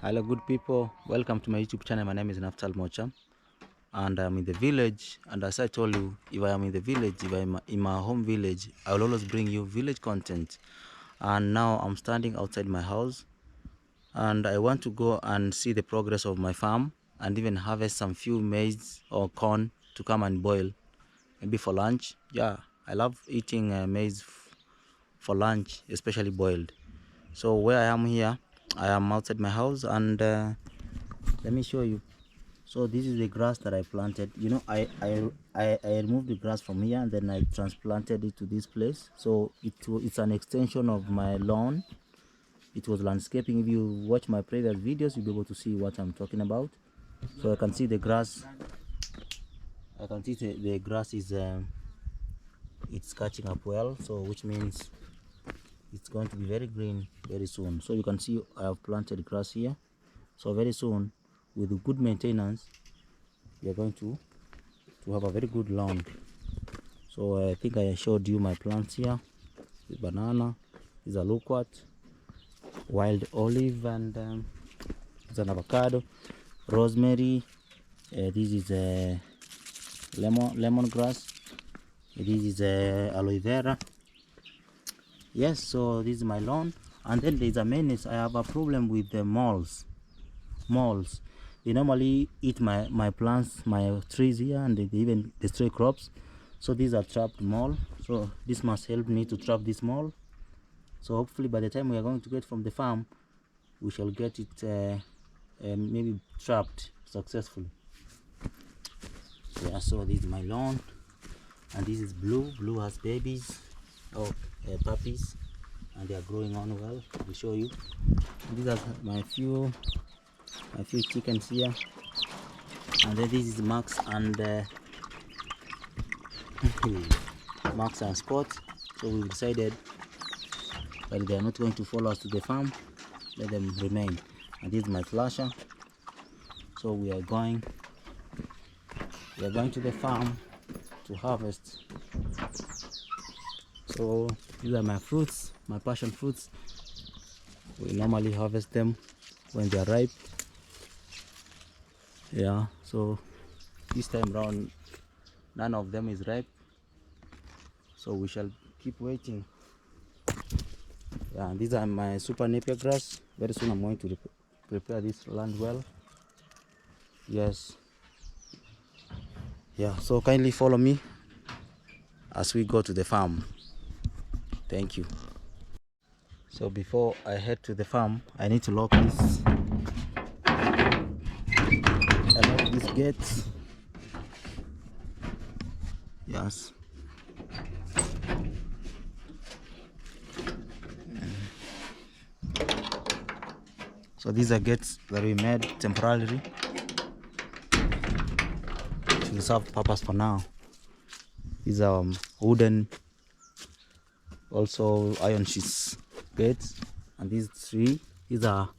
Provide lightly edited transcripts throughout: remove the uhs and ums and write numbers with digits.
Hello good people, welcome to my YouTube channel. My name is Naftal Mocha and I'm in the village, and as I told you, if I am in the village, if I'm in my home village, I will always bring you village content. And now I'm standing outside my house and I want to go and see the progress of my farm and even harvest some few maize or corn to come and boil maybe for lunch. Yeah, I love eating maize for lunch, especially boiled. So where I am here, I am outside my house, and let me show you. So this is the grass that I planted. You know, I removed the grass from here and then I transplanted it to this place. So it's an extension of my lawn. It was landscaping. If you watch my previous videos, you'll be able to see what I'm talking about. So I can see the grass. I can see the grass is it's catching up well. So which means it's going to be very green very soon. So you can see I have planted grass here. So very soon, with good maintenance, you're going to have a very good lawn. So I think I showed you my plants here. The banana is a loquat, wild olive, and it's an avocado, rosemary. This is a lemongrass. This is a aloe vera. Yes, so this is my lawn. And then there's a menace. I have a problem with the moles. They normally eat my plants, my trees here, and they even destroy crops. So these are trapped mole. So this must help me to trap this mole. So hopefully by the time we are going to get from the farm, we shall get it maybe trapped successfully. Yeah, so this is my lawn, and this is blue has babies, puppies, and they are growing on well. I'll show you. These are my few chickens here, and then this is Max and Max and Spot. So we decided that they are not going to follow us to the farm, let them remain. And this is my flasher. So we are going to the farm to harvest. So these are my fruits, my passion fruits. We normally harvest them when they are ripe. Yeah, so this time round none of them is ripe, so we shall keep waiting. Yeah, these are my super napier grass. Very soon I'm going to prepare this land well. Yes, yeah, so kindly follow me as we go to the farm. Thank you. So before I head to the farm, I need to lock this. I lock this gate. Yes. So these are gates that we made temporarily to serve purpose for now. These are wooden, also iron sheets gates, and these three, these are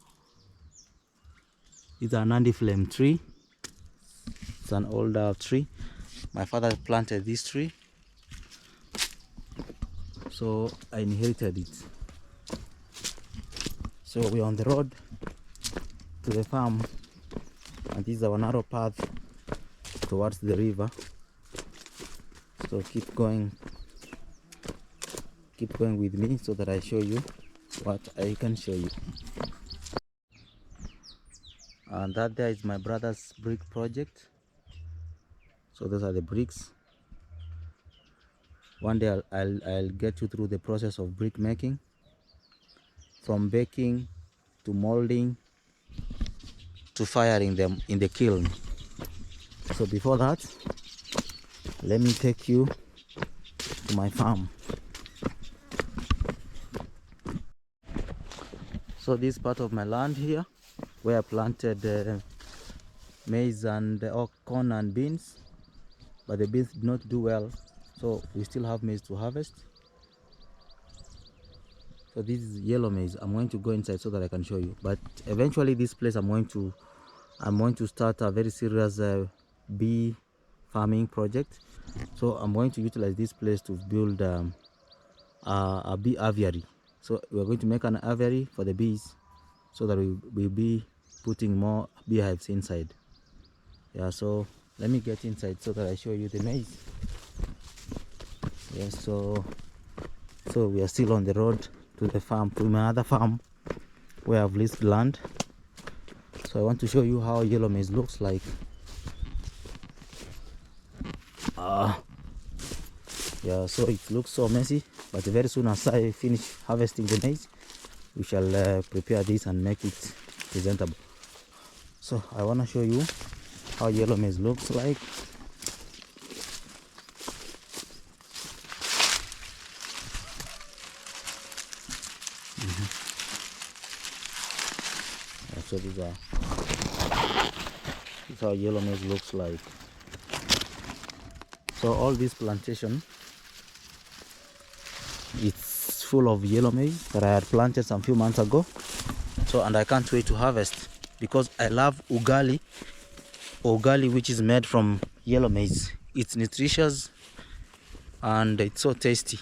Nandi flame tree. It's an older tree. My father planted this tree, so I inherited it. So we're on the road to the farm, and this is our narrow path towards the river. So keep going with me so that I show you what I can show you. And that there is my brother's brick project. So those are the bricks. One day I'll get you through the process of brick making, from baking to molding to firing them in the kiln. So before that, let me take you to my farm. So this part of my land here, where I planted maize and corn and beans, but the beans did not do well, so we still have maize to harvest. So this is yellow maize. I'm going to go inside so that I can show you, but eventually this place I'm going to start a very serious bee farming project. So I'm going to utilize this place to build a bee aviary. So we're going to make an aviary for the bees so that we'll be putting more beehives inside. Yeah, so let me get inside so that I show you the maize. Yes, so we are still on the road to the farm, to my other farm where I've leased land. So I want to show you how yellow maize looks like. Yeah, so it looks so messy, but very soon as I finish harvesting the maize, we shall prepare this and make it presentable. So I want to show you how yellow maize looks like. Yeah, so this is how yellow maize looks like. So all this plantation, it's full of yellow maize that I had planted some few months ago. So, and I can't wait to harvest because I love ugali, which is made from yellow maize. It's nutritious and it's so tasty.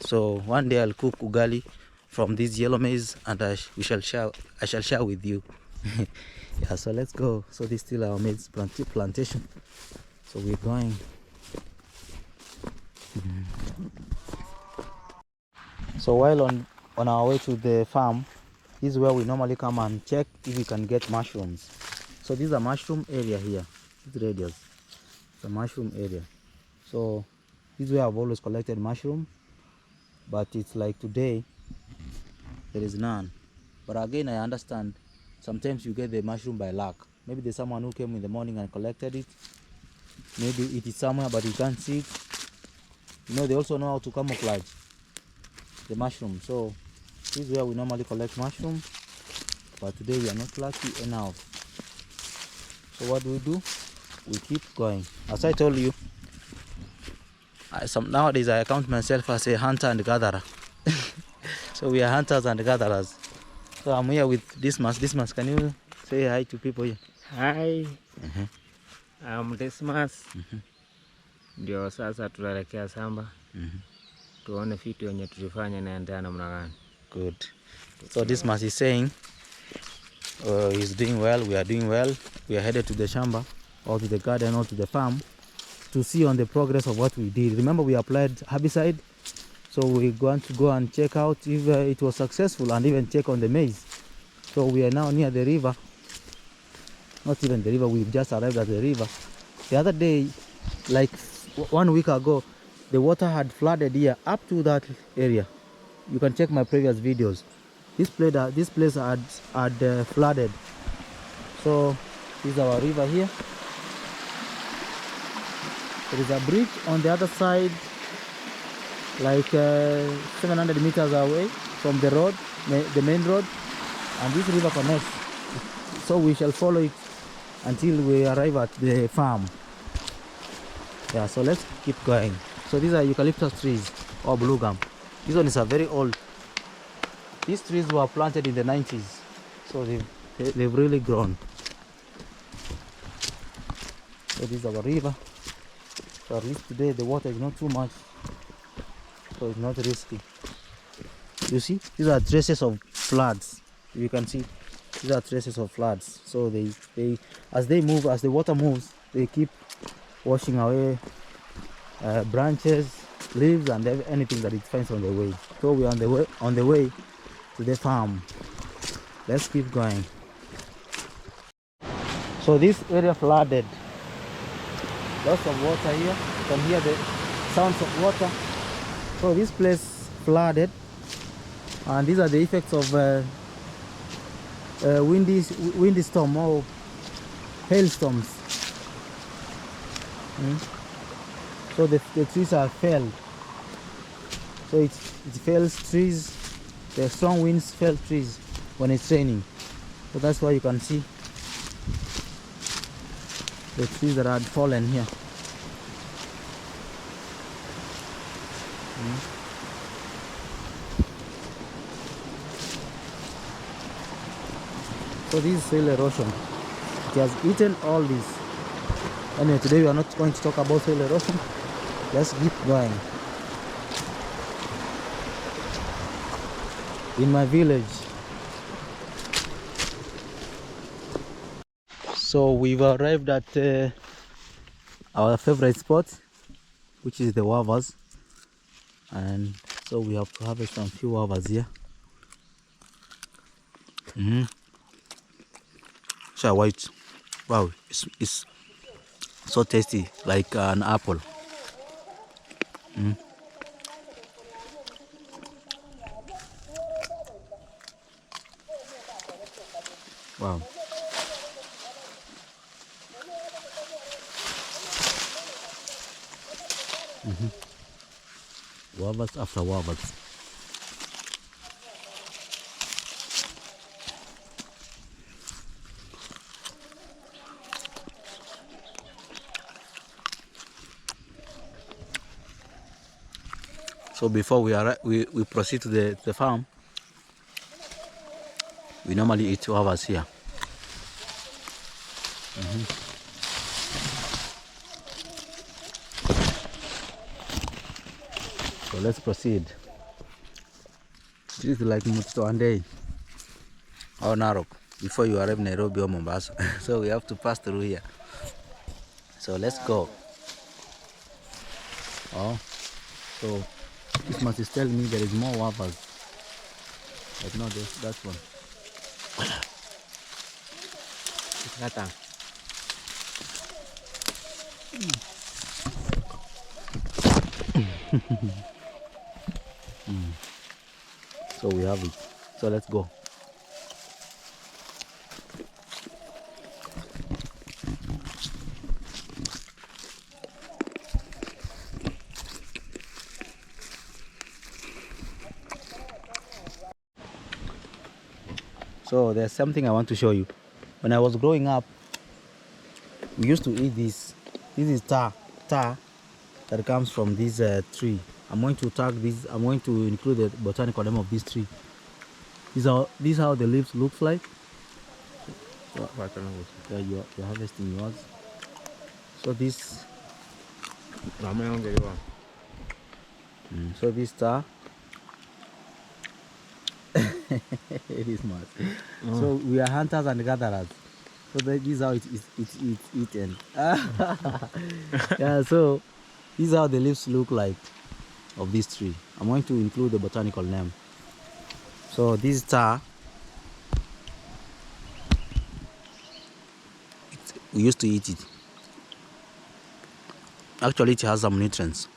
So one day I'll cook ugali from this yellow maize, and I shall share with you. Yeah, so let's go. So this is still our maize plantation. So we're going. So while on our way to the farm, this is where we normally come and check if we can get mushrooms. So this is a mushroom area here. It's radius. It's a mushroom area. So this is where I've always collected mushroom, but it's like today there is none. But again, I understand sometimes you get the mushroom by luck. Maybe there's someone who came in the morning and collected it. Maybe it is somewhere but you can't see it. You know, they also know how to camouflage the mushroom. So this is where we normally collect mushroom, but today we are not lucky enough. So what do? We keep going. As I told you, nowadays I count myself as a hunter and gatherer. So we are hunters and gatherers. So I'm here with Dismas. Dismas, can you say hi to people here? Hi. I'm Dismas. Ndio sasa tunaelekea shamba. Tuone vitu yenye tulifanya naendelea namna gani. Good. So Dismas is saying he's doing well, we are doing well. We are headed to the shamba or to the garden or to the farm to see on the progress of what we did. Remember, we applied herbicide, so we're going to go and check out if it was successful and even check on the maize. So we are now near the river. Not even the river, we've just arrived at the river. The other day, like 1 week ago, the water had flooded here up to that area. You can check my previous videos. This place had flooded. So this is our river here. There is a bridge on the other side, like 700 meters away from the road, the main road, and this river connects. So we shall follow it until we arrive at the farm. Yeah, so let's keep going. So these are eucalyptus trees or blue gum. This one is a very old. These trees were planted in the 90s, so they've really grown. So this is our river. So at least today the water is not too much, so it's not risky. You see, these are traces of floods. You can see these are traces of floods. So they as the water moves, they keep washing away branches, leaves, and anything that it finds on the way. So we are on the way to the farm. Let's keep going. So this area flooded. Lots of water here. You can hear the sounds of water. So this place flooded, and these are the effects of windy storm or hailstorms. So the trees are felled. So it fells trees. The strong winds fell trees when it's raining. So that's why you can see the trees that had fallen here. So this is soil erosion. It has eaten all this. Anyway, today we are not going to talk about soil erosion. Let's keep going. In my village, So we've arrived at our favorite spot, which is the guavas, and so we have to harvest some few guavas here. So white, wow, it's so tasty, like an apple. Wow. Guavas after guavas. So before we proceed to the farm, we normally eat guavas here. So let's proceed. This is like Mutito Andei or Narok before you arrive Nairobi or Mombasa. So we have to pass through here. So let's go. Oh, so this must is telling me there is more guavas. But no, that's one. Kata. So we have it. So let's go. So there's something I want to show you. When I was growing up, we used to eat this. This is tar that comes from this tree. I'm going to tag this. I'm going to include the botanical name of this tree. This is how the leaves looks like. Yeah, you're harvesting yours. So this. So this tar. It is mad. So we are hunters and gatherers. So this is how it's eaten. Yeah. So this is how the leaves look like of this tree. I'm going to include the botanical name. So this tar, we used to eat it. Actually, it has some nutrients.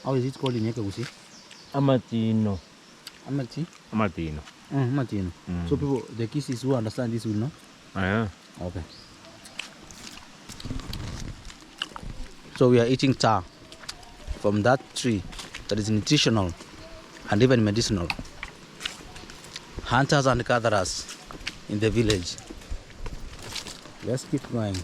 How is it called in Yekagusi? Amatino. Amati? Amatino. Amatino. So people, the kisses who understand this will know? Yeah. Okay. So we are eating tar from that tree that is nutritional and even medicinal. Hunters and gatherers in the village. Let's keep going.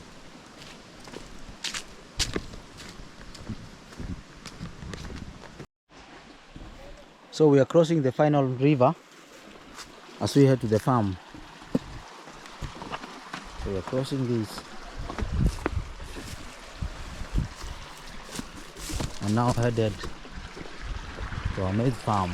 So we are crossing the final river as we head to the farm. So we are crossing this. And now headed to our maize farm.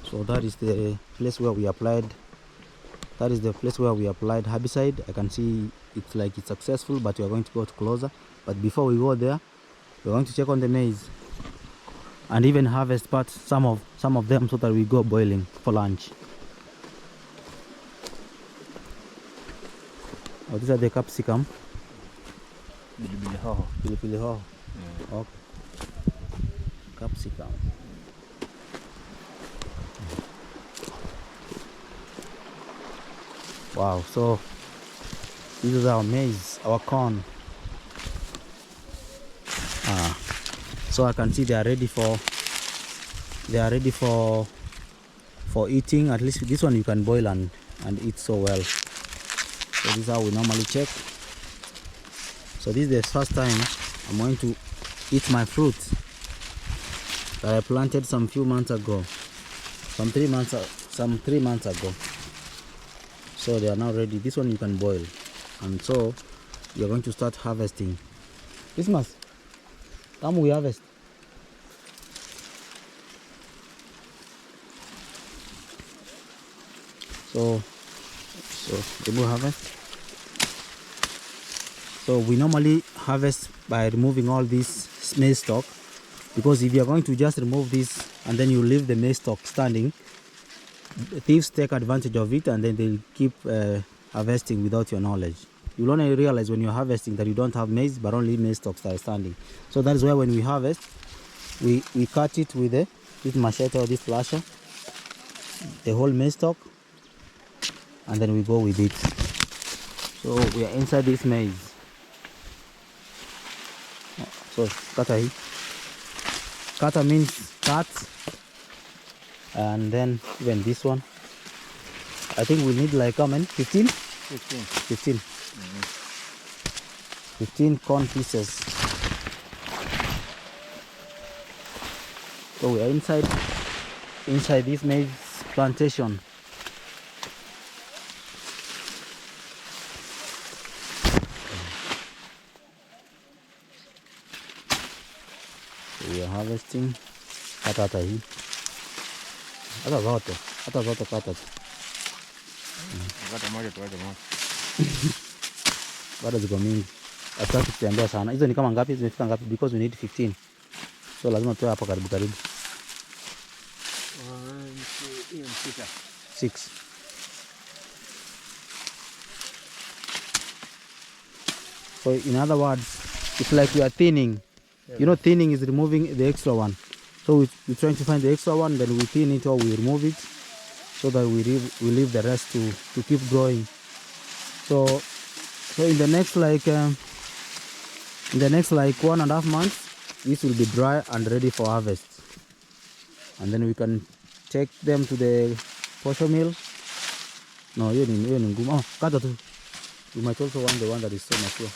So that is the place where we applied. That is the place where we applied herbicide. I can see it's like it's successful, but we are going to go closer. But before we go there, we're going to check on the maize and even harvest parts, some of them, so that we go boiling for lunch. Oh, these are the capsicum. Pilipili hoho. Pilipili hoho. Okay. Capsicum. Wow, so this is our maize, our corn. So I can see they are ready for eating. At least this one you can boil and eat so well. So this is how we normally check. So this is the first time I'm going to eat my fruit that I planted some few months ago, some 3 months ago. So they are now ready. This one you can boil, and so you're going to start harvesting. Christmas, come we harvest. So we will harvest. So we normally harvest by removing all this maize stalk, because if you are going to just remove this and then you leave the maize stalk standing, thieves take advantage of it and then they'll keep harvesting without your knowledge. You'll only realize when you're harvesting that you don't have maize but only maize stalks that are standing. So that is why when we harvest, we cut it with this machete or this slasher, the whole maize stalk, and then we go with it. So we are inside this maize. So kata hii. Kata means cut, and then even this one. I think we need like how many? 15? 15. 15 corn pieces. So we are inside this maize plantation. So we are harvesting. Kata hii. Hata zote kata. Kata moja tuache moja. Bado ziko mingi. Hatutaki kutembea sana. Hizo ni kama ngapi? Zimefika ngapi? Because we need 15. So lazima tuwe hapa karibu. 1, 2, 6. So in other words, it's like we are thinning. Yeah. You know, thinning is removing the extra one. So we're trying to find the extra one, then we thin it or we remove it, so that we leave the rest to keep growing. So in the next like 1.5 months, this will be dry and ready for harvest, and then we can take them to the posho mill. No, hiyo ni ngumu. Oh, kata tu. We might also want the one that is so mature.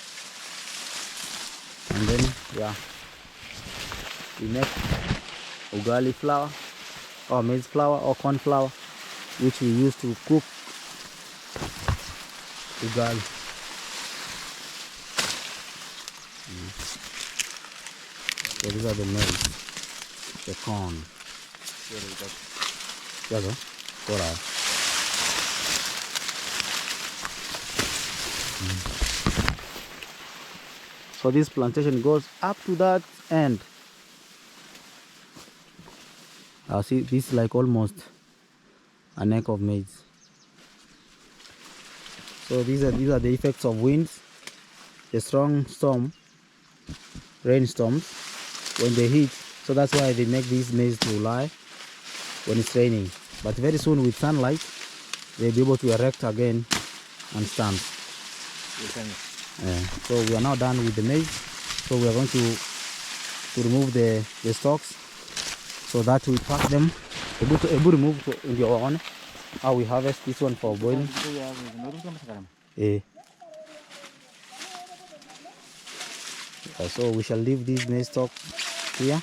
And then yeah, we make ugali flour or maize flour or corn flour, which we use to cook ugali. So these are the maize, the corn. Yeah, go. Alright. So this plantation goes up to that end. See, this is like almost a neck of maize. So these are the effects of winds, the strong storm, rainstorms when they hit. So that's why they make these maize to lie when it's raining. But very soon with sunlight, they'll be able to erect again and stand. So we are now done with the maize. So we are going to remove the stalks, so that we pack them. Ebu remove in your own. How we harvest this one for boiling. So we shall leave this maize stalk here.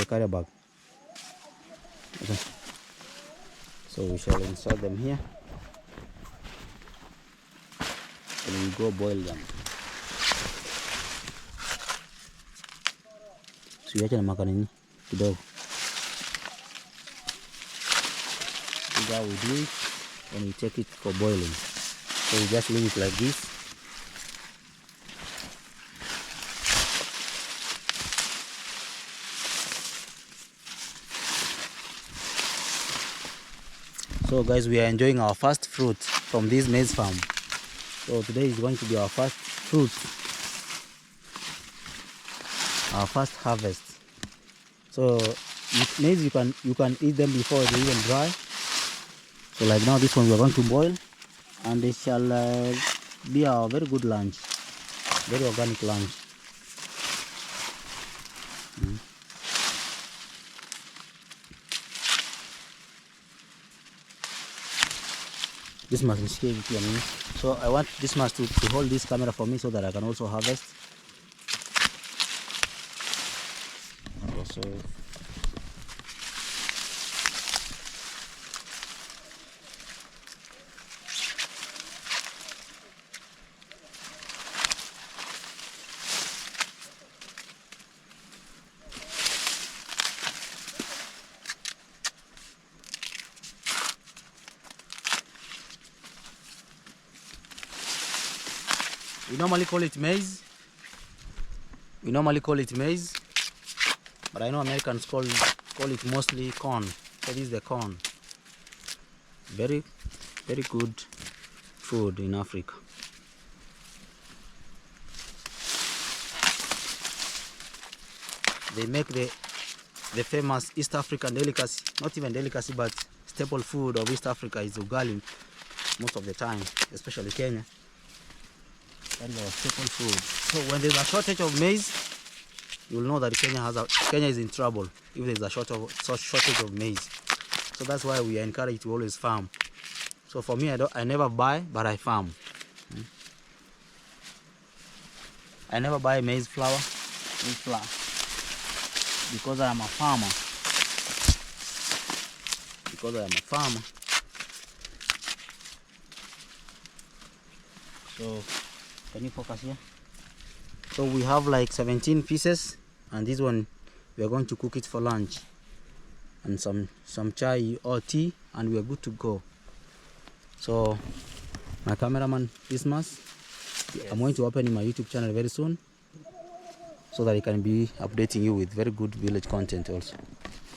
Carry bag. Okay. So we shall insert them here, and we go boil them. So you can make it kidogo. This is how we do it when we take it for boiling. So we just leave it like this. So guys, we are enjoying our first fruit from this maize farm. So today is going to be our first fruit, our first harvest. So maize, you can eat them before they even dry. So like now, this one we are going to boil, and it shall be our very good lunch, very organic lunch. This must be scary. So I want this must to hold this camera for me so that I can also harvest. Okay, so We normally call it maize. We normally call it maize, but I know Americans call it mostly corn. So this is the corn. Very, very good food in Africa. They make the famous East African delicacy, not even delicacy, but staple food of East Africa is ugali most of the time, especially Kenya. That is our staple food. So when there's a shortage of maize, you'll know that Kenya is in trouble if there's a shortage of maize. So that's why we are encouraged to always farm. So for me, I never buy, but I farm. I never buy maize flour, because I am a farmer. So can you focus here? So we have like 17 pieces, and this one we are going to cook it for lunch, and some chai or tea, and we are good to go. So my cameraman Dismas, yes. I'm going to open my YouTube channel very soon, so that I can be updating you with very good village content also.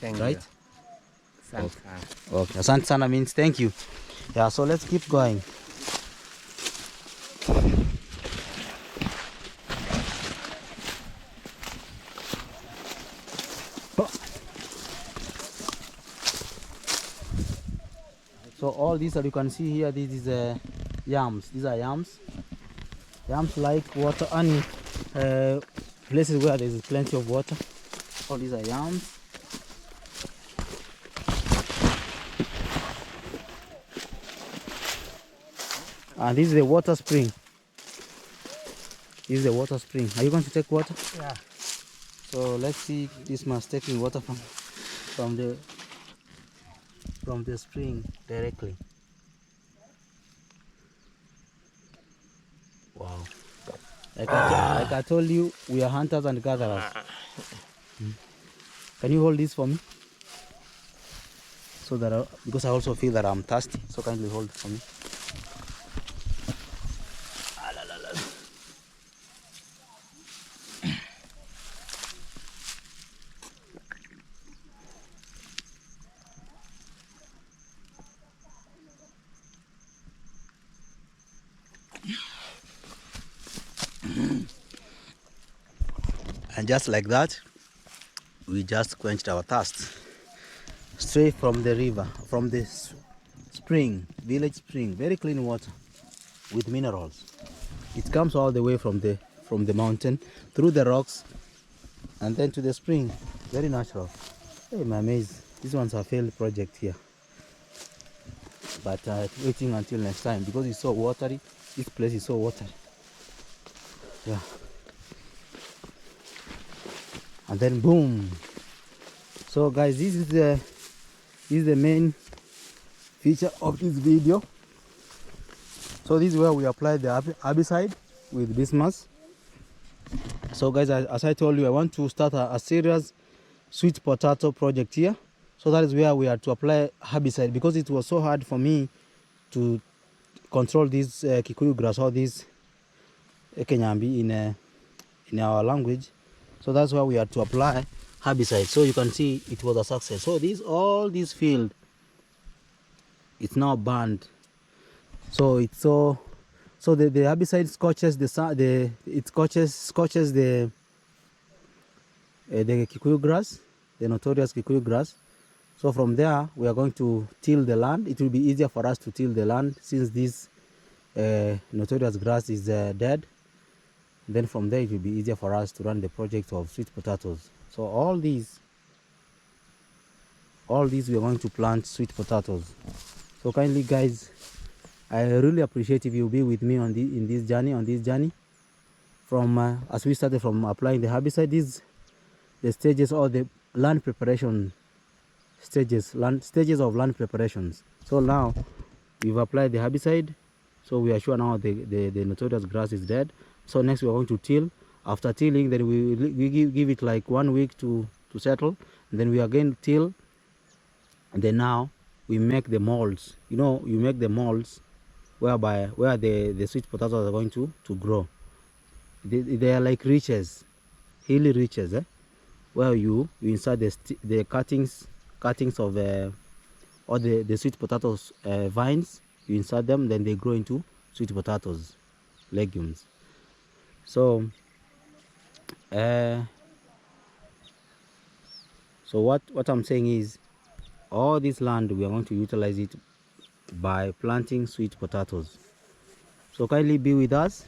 Thank right? you. Okay. Asante sana means thank you. Yeah, so let's keep going. So all these that you can see here, this is yams. These are yams. Yams like water and places where there is plenty of water. All these are yams. And this is the water spring. This is the water spring. Are you going to take water? Yeah. So let's see this man's taking water from the spring directly. Wow. Like I told you, we are hunters and gatherers. Can you hold this for me? So that because I also feel that I'm thirsty, so kindly hold it for me. And just like that, we just quenched our thirst straight from the river, from the spring, village spring, very clean water with minerals. It comes all the way from the mountain, through the rocks, and then to the spring. Very natural. Hey, my maize, this one's a failed project here, but waiting until next time because it's so watery. This place is so watery. Yeah. And then boom. So guys, this is the main feature of this video. So this is where we apply the herbicide with Dismas. So guys, as I told you, I want to start a serious sweet potato project here. So that is where we are to apply herbicide, because it was so hard for me to control this Kikuyu grass, or this Kenyambi in our language. So that's why we had to apply herbicide. So you can see it was a success. So all this field, it's now burned. So it's so the herbicide scorches the Kikuyu grass, the notorious Kikuyu grass. So from there we are going to till the land. It will be easier for us to till the land since this notorious grass is dead. Then from there it will be easier for us to run the project of sweet potatoes. So all these we are going to plant sweet potatoes. So kindly guys, I really appreciate if you be with me on this journey from as we started from applying the herbicide. These the stages, or the land preparation stages of land preparations. So now we've applied the herbicide, so we are sure now the notorious grass is dead. So next we are going to till. After tilling, then we give it like 1 week to settle. And then we again till. And then now we make the molds. You know, you make the molds where the sweet potatoes are going to grow. They are like riches, hilly riches, where you insert the cuttings of or the sweet potatoes vines. You insert them, then they grow into sweet potatoes, legumes. So what I'm saying is, all this land we are going to utilize it by planting sweet potatoes. So kindly be with us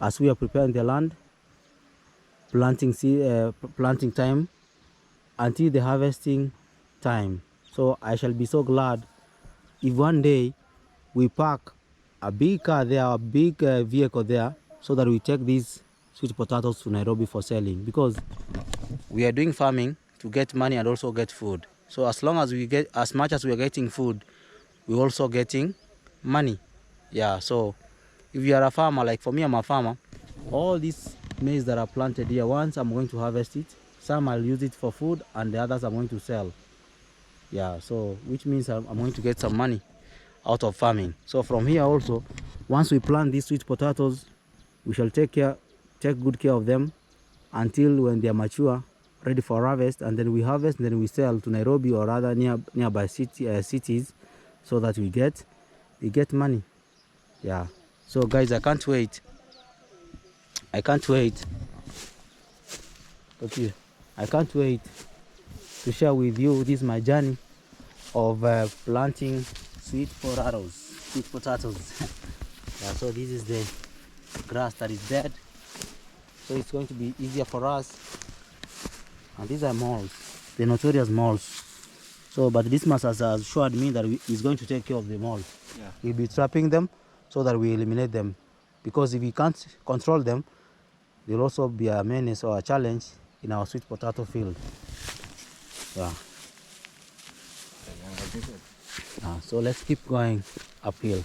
as we are preparing the land, planting time until the harvesting time. So I shall be so glad if one day we park a big car there, a big vehicle there, so that we take these sweet potatoes to Nairobi for selling, because we are doing farming to get money and also get food. So as long as we get, as much as we are getting food, we're also getting money. Yeah, so if you are a farmer, like for me, I'm a farmer, all these maize that are planted here, once I'm going to harvest it, some I'll use it for food and the others I'm going to sell. Yeah, so which means I'm going to get some money out of farming. So from here also, once we plant these sweet potatoes, we shall take good care of them until when they are mature, ready for harvest, and then we harvest, and then we sell to Nairobi or other nearby cities, so that we get money. Yeah, so guys, I can't wait. Okay, I can't wait to share with you this my journey of planting sweet potatoes. Yeah, so this is the grass that is dead, so it's going to be easier for us. And these are moles, the notorious moles. So but this man has assured me that he's going to take care of the moles. Yeah. We'll be trapping them so that we eliminate them, because if we can't control them, they'll also be a menace or a challenge in our sweet potato field. Yeah. So let's keep going uphill.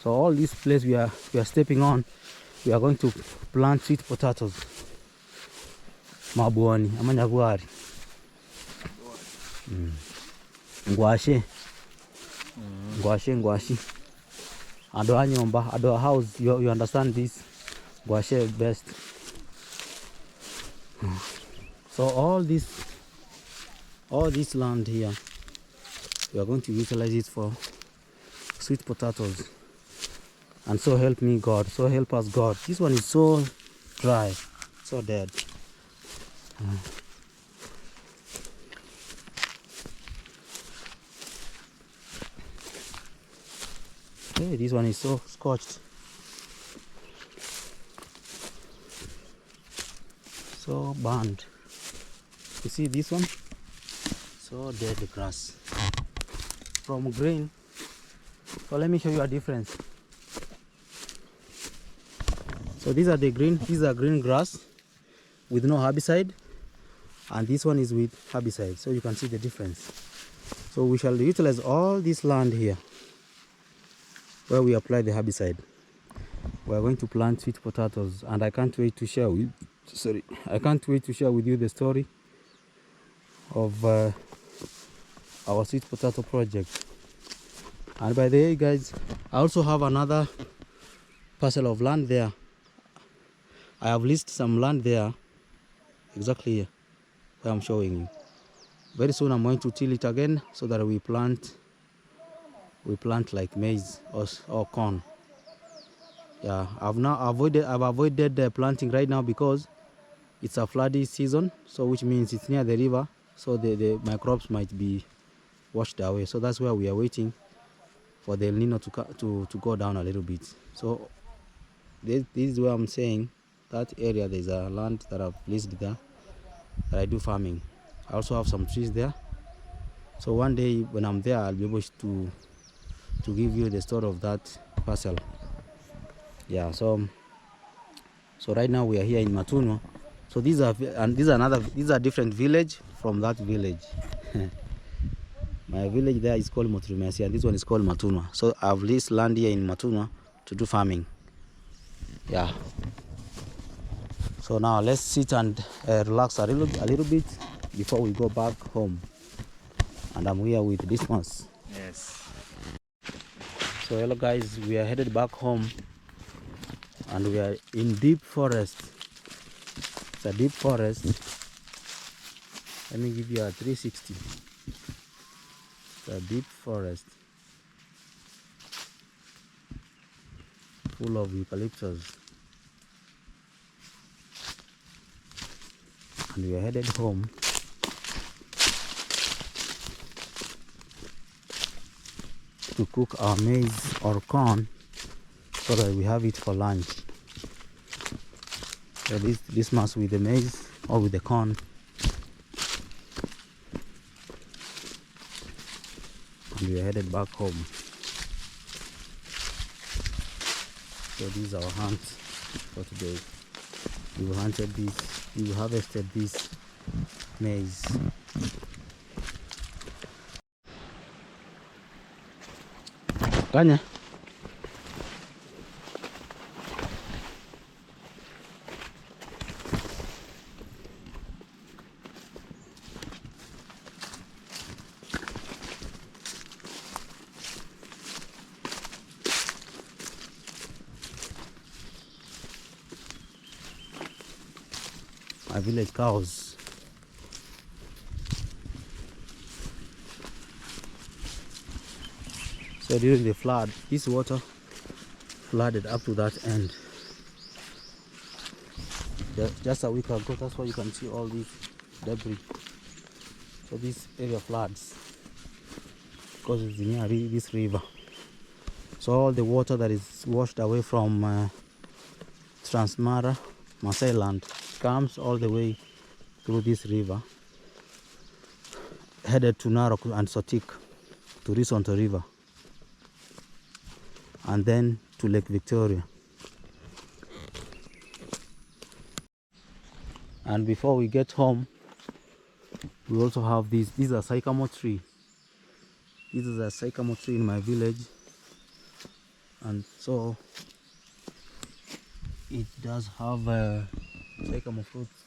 So all this place we are stepping on, we are going to plant sweet potatoes. Mabuani, amanyagwari. Ngwashi. Adoa nyomba, adoa house, you understand this? Ngwashi best. So all this land here, we are going to utilize it for sweet potatoes. And so help me God, so help us God. This one is so dry, so dead. Okay, this one is so scorched, so burned. You see this one? So dead, the grass. From green. So let me show you a difference. So these are green grass with no herbicide, and this one is with herbicide. So you can see the difference. So we shall utilize all this land here where we apply the herbicide. We are going to plant sweet potatoes, and I can't wait to share with you the story of our sweet potato project. And by the way, guys, I also have another parcel of land there. I have listed some land there, exactly here where I'm showing you. Very soon I'm going to till it again so that we plant like maize or corn. Yeah, I've avoided planting right now because it's a flooding season, so which means it's near the river, so my crops might be washed away. So that's why we are waiting for the El Nino to go down a little bit. So this is where I'm saying that area there's a land that I've leased there that I do farming. I also have some trees there. So one day when I'm there, I'll be able to give you the story of that parcel. Yeah, so right now we are here in Matunwa. So these are different village from that village. My village there is called Motrumesi, and this one is called Matunwa. So I've leased land here in Matunwa to do farming. Yeah. So now let's sit and relax a little bit before we go back home. And I'm here with Dismas. Yes. So hello guys, we are headed back home. and we are in deep forest. It's a deep forest. Let me give you a 360. It's a deep forest full of eucalyptus, and we are headed home. To cook our maize or corn so that we have it for lunch. So this must with the maize or with the corn. And we are headed back home. So these are our hunts for today. We hunted this, we harvested this maize. Kanya. My village cows. So during the flood, this water flooded up to that end. Just a week ago, that's why you can see all these debris. So this area floods because it's near this river. So all the water that is washed away from Transmara, Maasai land, comes all the way through this river, headed to Narok and Sotik, to Risonto River, and then to Lake Victoria. And before we get home, we also have this. This is a sycamore tree. This is a sycamore tree in my village, and so it does have sycamore fruits.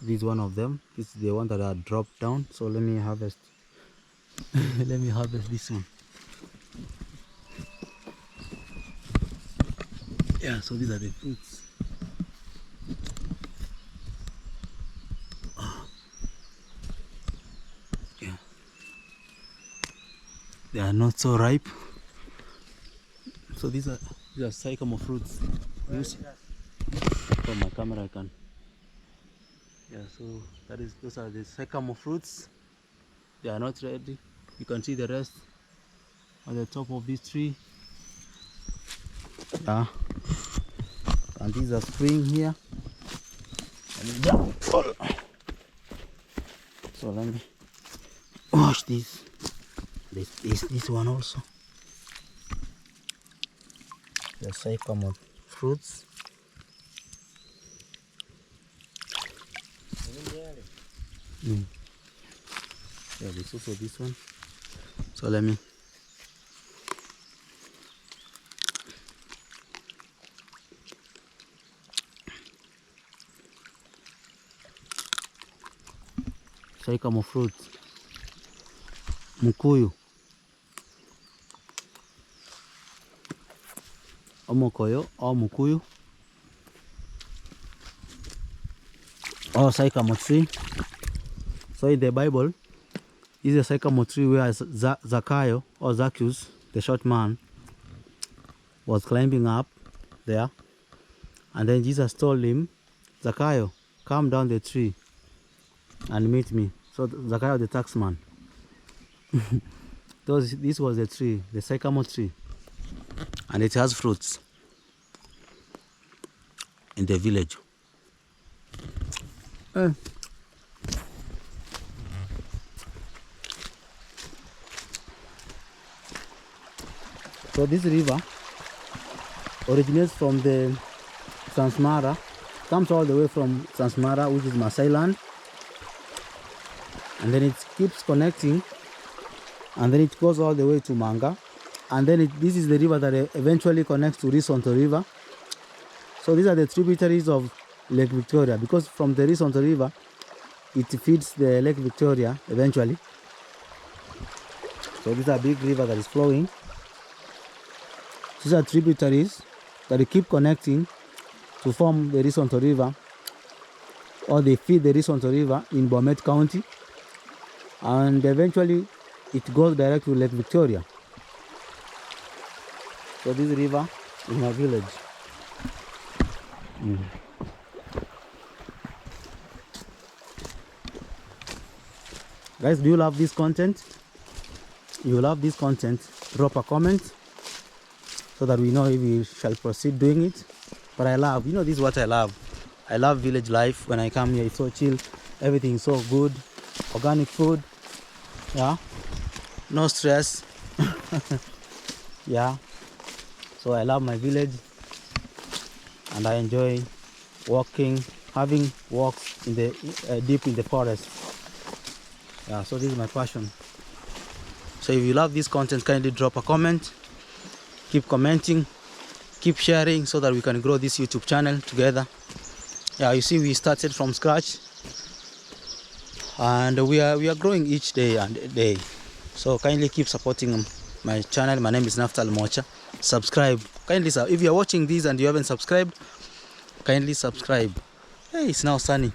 This is one of them. This is the one that I dropped down. So let me harvest. Let me harvest this one. Yeah, so these are the fruits. Yeah, they are not so ripe. So these are sycamore fruits. From my camera I can. Yeah, so those are the sycamore fruits. They are not ready. You can see the rest at the top of this tree. Yeah. And these are spring here. So let me wash this. This one also. The sycamore fruits. Yeah, there's also this one. So let me sycamore fruits. Mukuyu. Omokoyo or Mukuyu. Or sycamore tree. So in the Bible, is a sycamore tree where Zakayo or Zacchaeus, the short man, was climbing up there. And then Jesus told him, Zakayo, come down the tree and meet me. So Zakayo the taxman. This was the tree, the sycamore tree. And it has fruits in the village. So this river originates from the Transmara, comes all the way from Transmara, which is Maasai land, and then it keeps connecting, and then it goes all the way to Manga, and then this is the river that eventually connects to Risonto River. So these are the tributaries of Lake Victoria, because from the Risonto River it feeds the Lake Victoria eventually. So this is a big river that is flowing. These are tributaries that keep connecting to form the Risonto River, or they feed the Risonto River in Bomet County, and eventually it goes direct to Lake Victoria. So this river is my village. Guys, do you love this content? If you love this content, drop a comment so that we know if we shall proceed doing it. But I love, this is what I love. I love village life. When I come here, it's so chill. Everything is so good. Organic food. Yeah. No stress. Yeah. So I love my village. And I enjoy walking, having walks in the deep in the forest. Yeah, so this is my passion. So if you love this content, kindly drop a comment. Keep commenting. Keep sharing so that we can grow this YouTube channel together. Yeah, you see, we started from scratch, and we are growing each day and day. So kindly keep supporting my channel. My name is Naftal Mocha. Subscribe. Kindly, if you are watching this and you haven't subscribed, kindly subscribe. Hey, it's now sunny.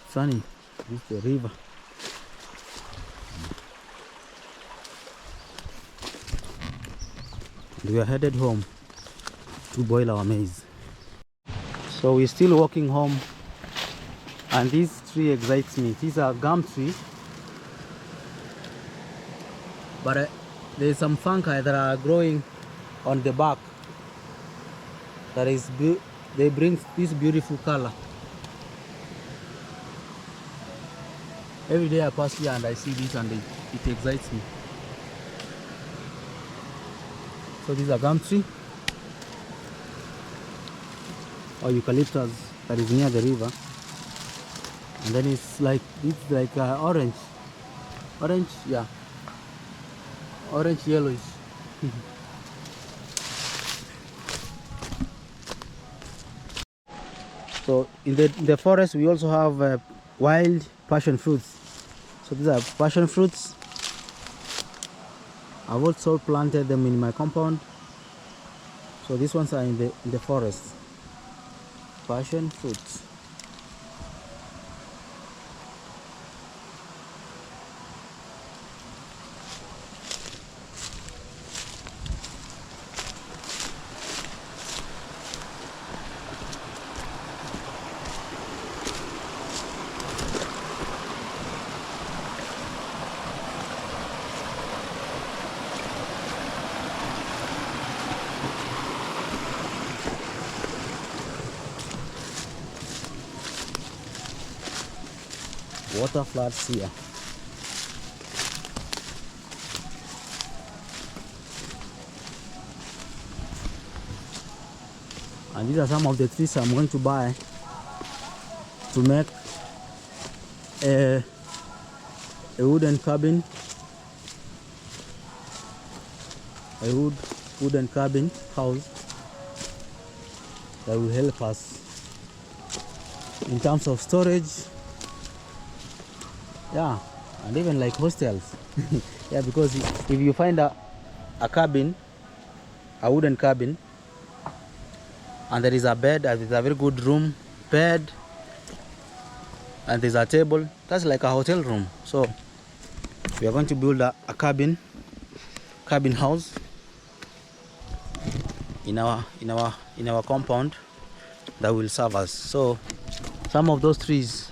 Sunny. This is the river. We are headed home to boil our maize. So we're still walking home, and this tree excites me. These are gum trees, but there's some fungi that are growing on the bark. That is, they bring this beautiful color. Every day I pass here and I see this, and it excites me. So this is a gum tree or eucalyptus that is near the river, and then it's like orange, yeah, orange yellowish. So in the forest we also have wild passion fruits. So these are passion fruits. I've also planted them in my compound. So these ones are in the forest. Passion fruits. Water floods here. And these are some of the trees I'm going to buy to make a wooden cabin, wooden cabin house that will help us in terms of storage. Yeah, and even like hostels. Yeah, because if you find a cabin, a wooden cabin, and there is a bed, and there's a very good room, bed, and there's a table, that's like a hotel room. So we are going to build a cabin house in our compound that will serve us. So some of those trees,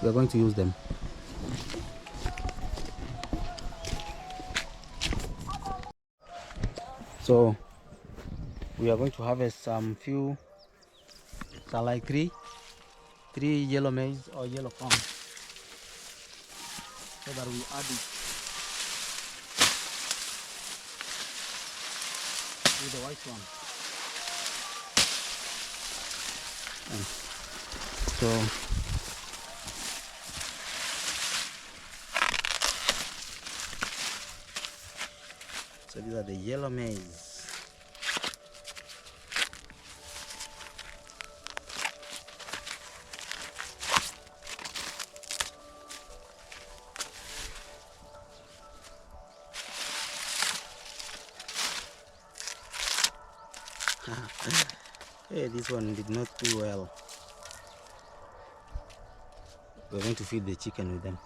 we are going to use them. So we are going to harvest some like three yellow maize or yellow corn, so that we add it to the white one. So these are the yellow maize. Hey, this one did not do well. We're going to feed the chicken with them.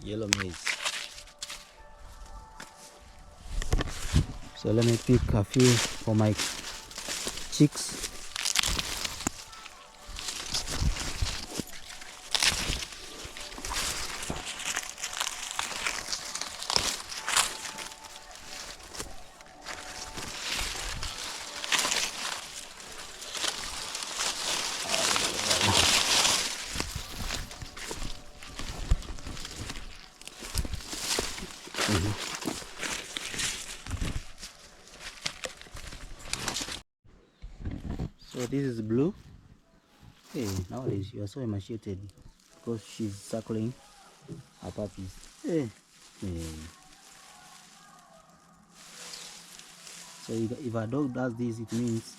Yellow maize. So let me pick a few for my chicks. So this is Blue. Hey, nowadays you are so emaciated because she's suckling her puppies. Hey. Hey. So if a dog does this, it means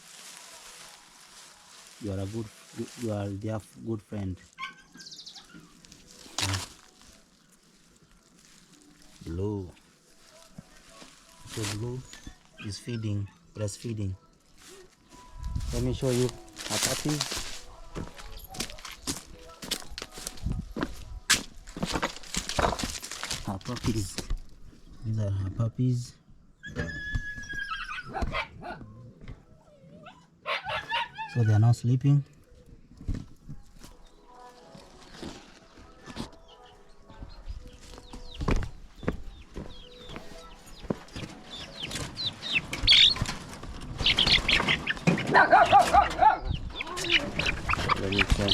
you are their good friend. Yeah. Blue. So Blue is breastfeeding. Let me show you her puppies. Her puppies. These are her puppies. So they are now sleeping. Let me try.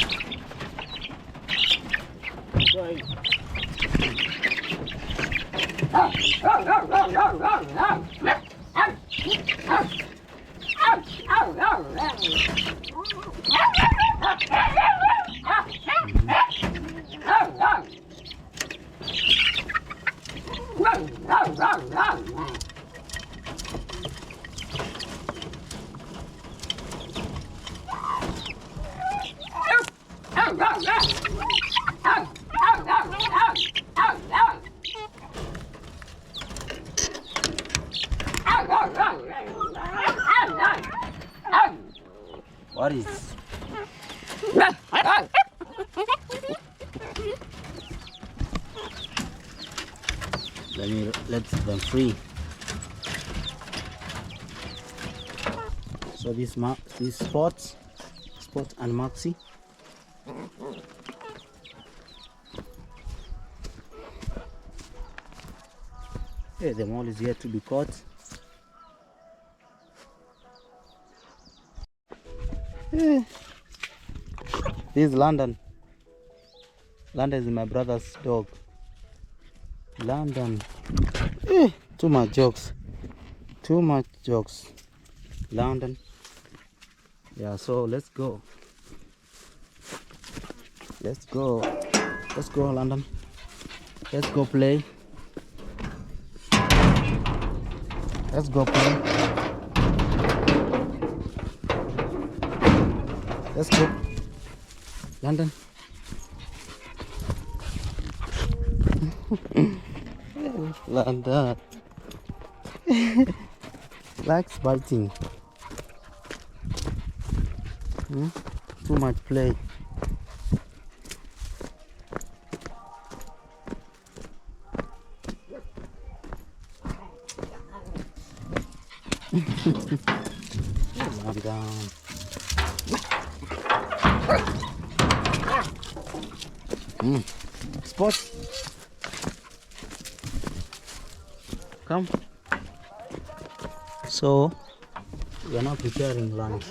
What is? Let them free. So this Spot and Maxi. Hey, the mole is yet to be caught. Hey. This is London. London is my brother's dog. London. Hey, too much jokes. London. Yeah, so let's go, London. Let's go play. Let's go, London. London likes biting. Too much play. London. Spot. Come. So we are now preparing lunch.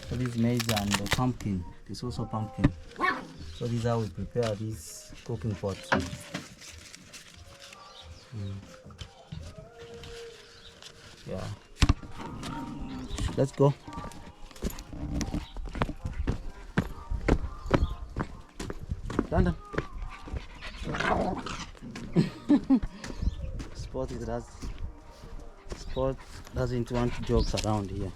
So this maize and the pumpkin. There's also pumpkin. So this is how we prepare this cooking pot. Yeah. Let's go. London. Sport doesn't want jokes around here.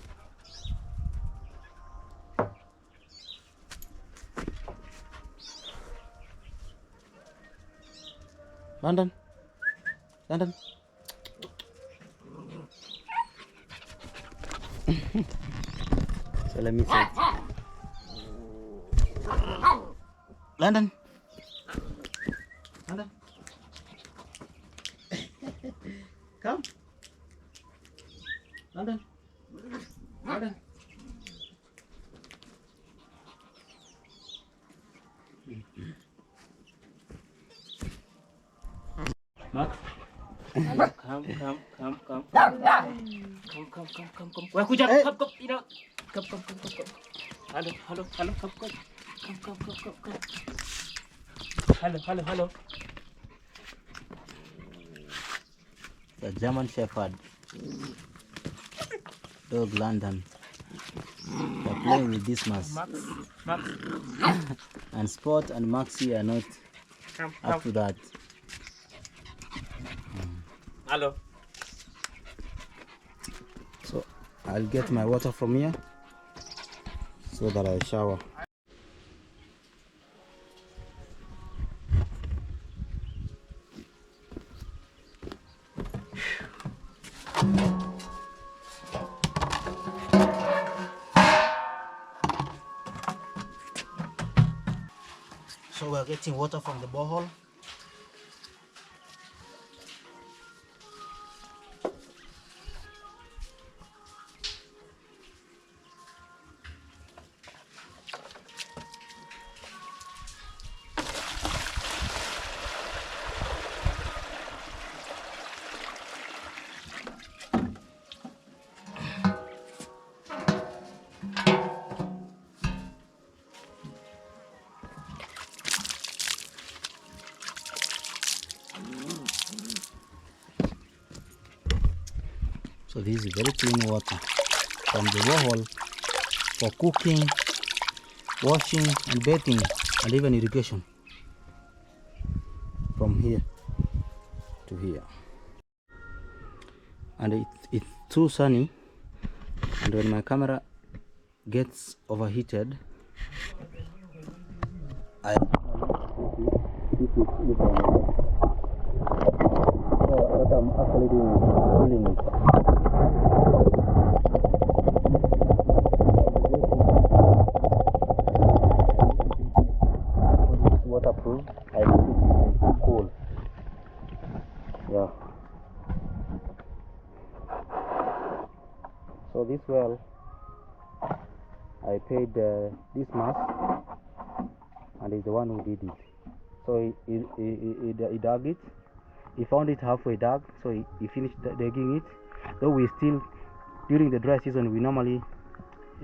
London. So let me say, London. Come. London. Max. Come. Wah, kujak. Come. Tidak. Come. Halo. Come. Halo. The German Shepherd dog London. They're playing with this Max. And Sport and Maxi are not up to that. Halo. So I'll get my water from here so that I shower. So we're getting water from the borehole. So this is very clean water from the borehole for cooking, washing and bathing and even irrigation from here to here. And it's too sunny, and when my camera gets overheated, I keep it with so what I'm actually doing is cooling it. Waterproof, I keep it cool. Yeah. So this well, I paid this much, and he's the one who did it. So he dug it. He found it halfway dug, so he finished digging it. Though we still, during the dry season, we normally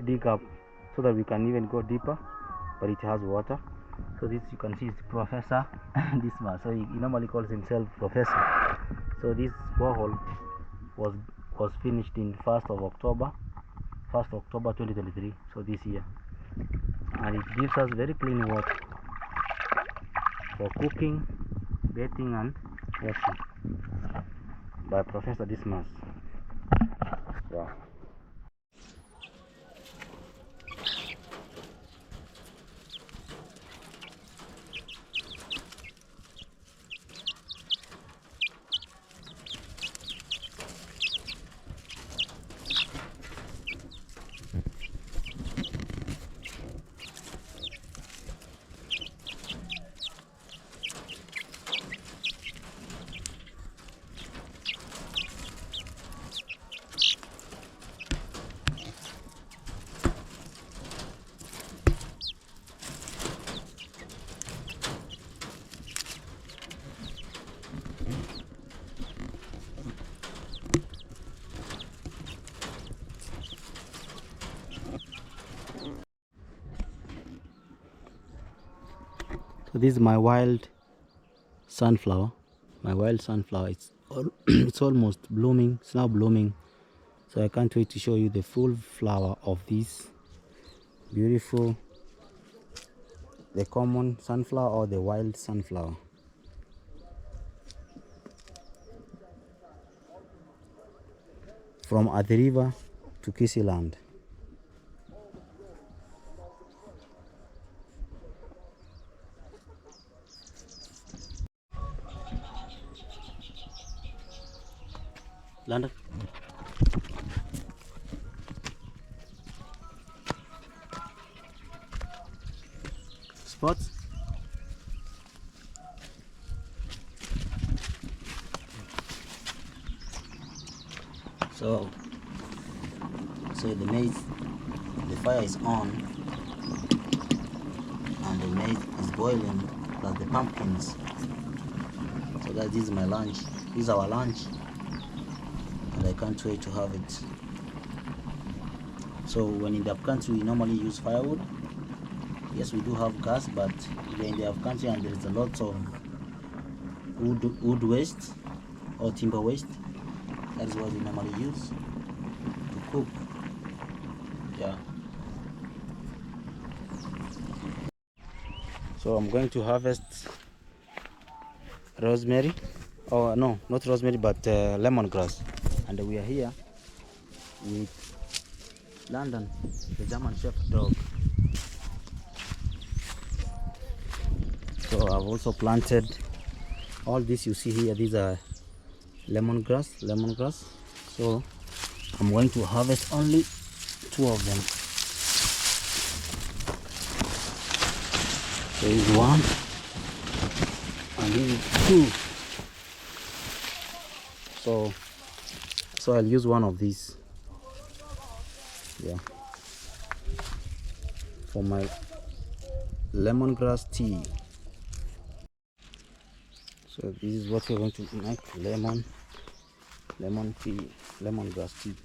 dig up so that we can even go deeper, but it has water. So this, you can see, is Professor this man. So he normally calls himself Professor. So this borehole was finished in 1st of October 2023. So this year, and it gives us very clean water for cooking, bathing and washing by Professor Dismas. Yeah. So this is my wild sunflower. It's almost blooming. It's now blooming. So I can't wait to show you the full flower of this beautiful, the common sunflower or the wild sunflower. from Athi River to Kisii Land. London. Spots. So the maize, the fire is on and the maize is boiling, plus the pumpkins. So guys, this is my lunch. This is our lunch, and I can't wait to have it. So when in the country we normally use firewood. Yes, we do have gas, but we're in the country and there is a lot of wood waste or timber waste. That is what we normally use to cook. Yeah. So I'm going to harvest rosemary. Oh no, not rosemary, but lemongrass. And we are here with London, the German Shepherd dog. So I've also planted all this you see here. These are lemongrass. So I'm going to harvest only 2 of them. There is 1 and this is 2. So I'll use 1 of these, yeah, for my lemongrass tea. So this is what we're going to make: lemon tea, lemongrass tea.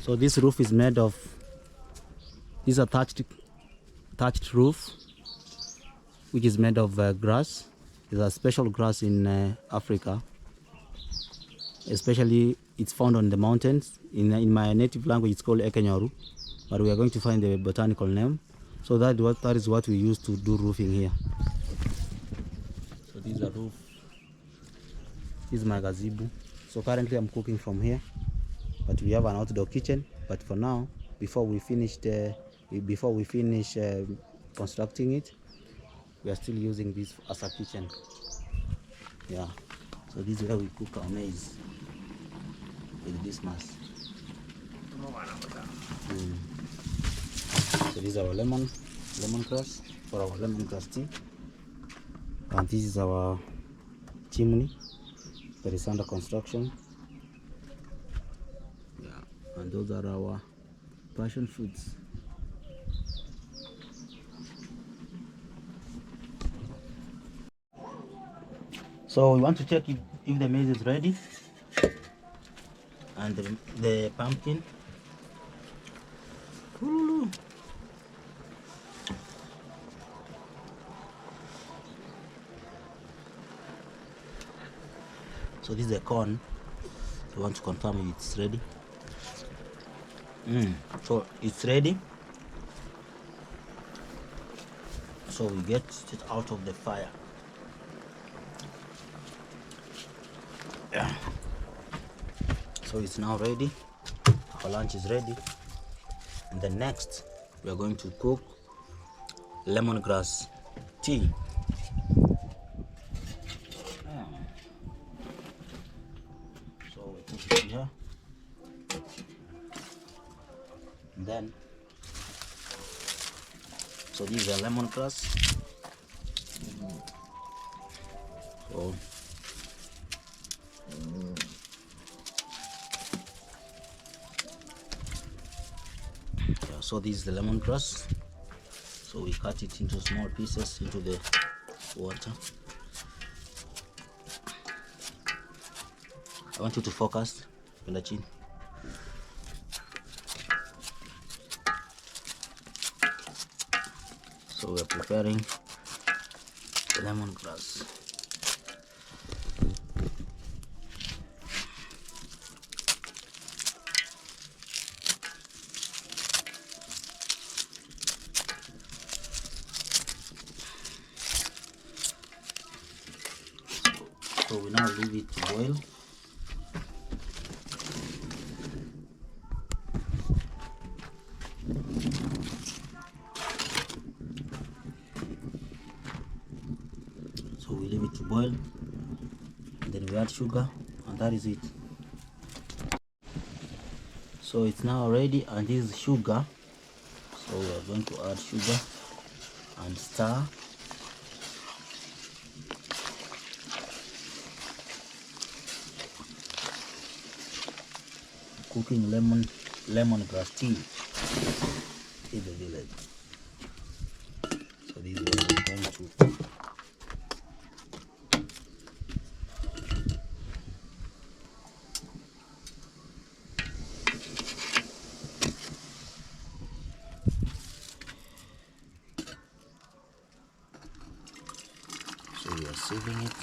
So this roof is made of, this is a thatched roof, which is made of grass. It's a special grass in Africa. Especially it's found on the mountains. In my native language it's called Ekenyoru, but we are going to find the botanical name. So that is what we use to do roofing here. So this is a roof. This is my gazebo. So currently I'm cooking from here, but we have an outdoor kitchen. But for now, before we finish constructing it, we are still using this as a kitchen. Yeah. So this is where we cook our maize with this mass. So this is our lemongrass for our lemongrass tea, and this is our chimney that is under construction. Yeah, and those are our passion fruits. So we want to check if the maize is ready, and the pumpkin. So this is the corn. We want to confirm if it's ready. So it's ready. So we get it out of the fire. Yeah. So it's now ready. Our lunch is ready. And then next we are going to cook lemongrass tea. So we put it here. And then, so these are lemongrass. So this is the lemongrass. So we cut it into small pieces into the water. I want you to focus on the chin. So we are preparing the lemongrass. So we now leave it to boil. So we leave it to boil, and then we add sugar, and that is it. So it's now ready, and this is sugar. So we are going to add sugar and stir. Cooking lemongrass tea in the village. So this is what we're going to. So we are saving it.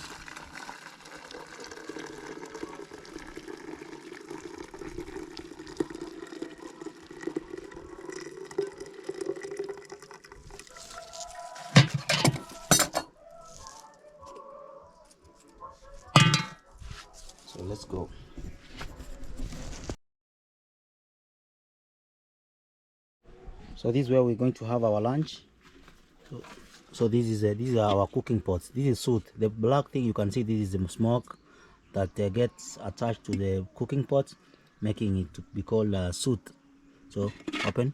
So let's go. So this is where we're going to have our lunch. So these are our cooking pots. This is soot. The black thing you can see, this is the smoke that gets attached to the cooking pot, making it to be called soot. So open.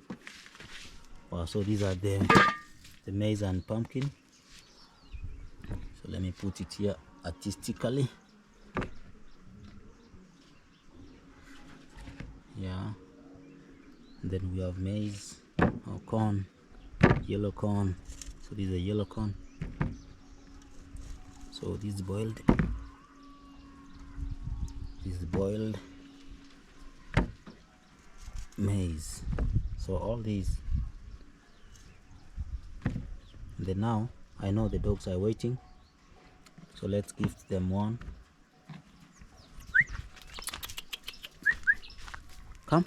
Wow, so these are the maize and pumpkin. So let me put it here artistically. Yeah. And then we have maize or corn, yellow corn. So this is a yellow corn. So this is boiled. This is boiled maize. So all these. And then now I know the dogs are waiting. So let's give them one. Come.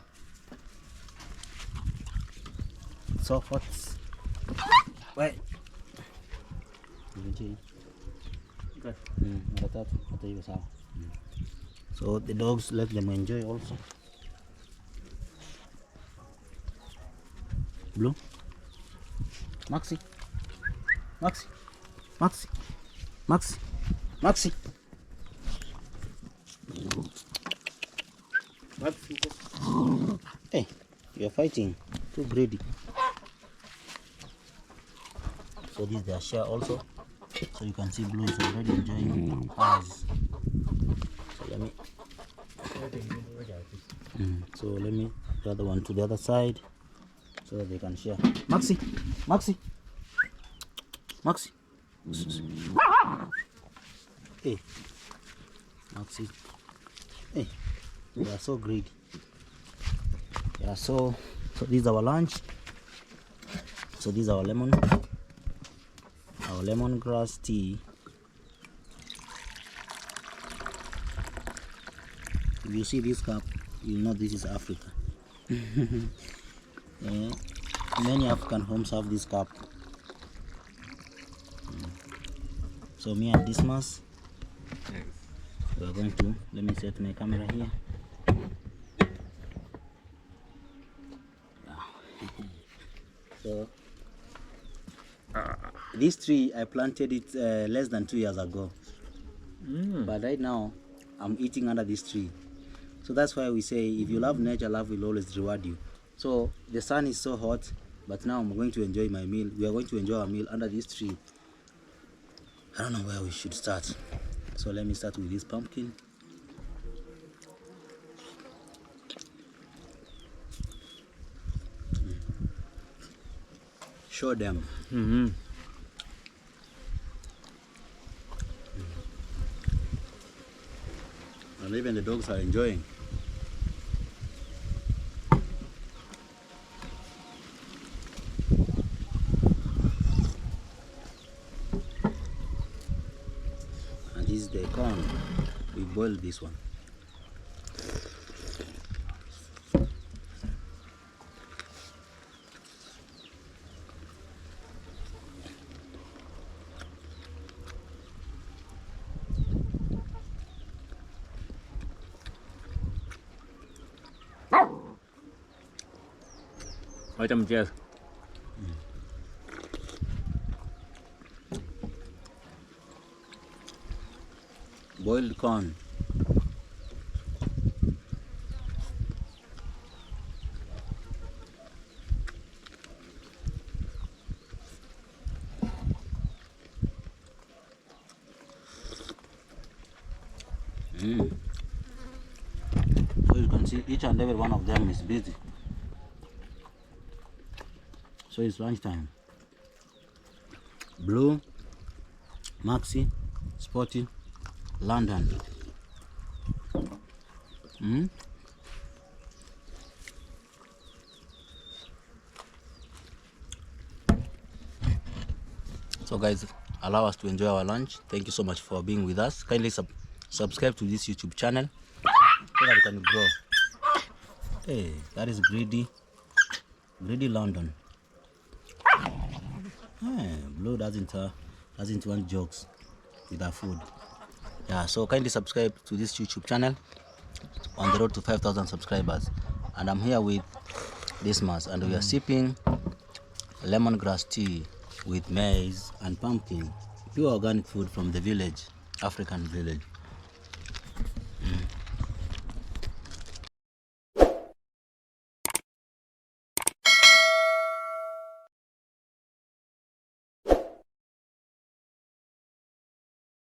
So hot. Wait. So the dogs, let them enjoy also. Blue. Maxi. Maxi. Maxi. Maxi. Maxi. Hey, you're fighting. Too greedy. So this is their share also. So you can see Blue is already enjoying ours. So let me. So let me the other one to the other side so that they can share. Maxi, Maxi, Maxi. Hey, Maxi. Hey, they are so greedy. Yeah. So this is our lunch. So this is our lemongrass tea. If you see this cup, you know this is Africa. Many African homes have this cup. So me and Dismas, we are going to, let me set my camera here. So this tree I planted it less than 2 years ago, but right now I'm eating under this tree. So that's why we say if you love nature, love will always reward you. So the sun is so hot, but now I'm going to enjoy my meal. We are going to enjoy our meal under this tree. I don't know where we should start. So let me start with this pumpkin. Show them. And even the dogs are enjoying. And this is the corn. We boiled this one. Wacha mchezo. Boiled corn. So you can see each and every one of them is busy. So it's lunchtime. Blue, Maxi, Sporty, London. So guys, allow us to enjoy our lunch. Thank you so much for being with us. Kindly subscribe to this YouTube channel so that we can grow. Hey, that is Greedy London. Hey, Blue doesn't want jokes with our food. Yeah, so kindly subscribe to this YouTube channel on the road to 5,000 subscribers. And I'm here with Dismas, and we are sipping lemongrass tea with maize and pumpkin, pure organic food from the village, African village.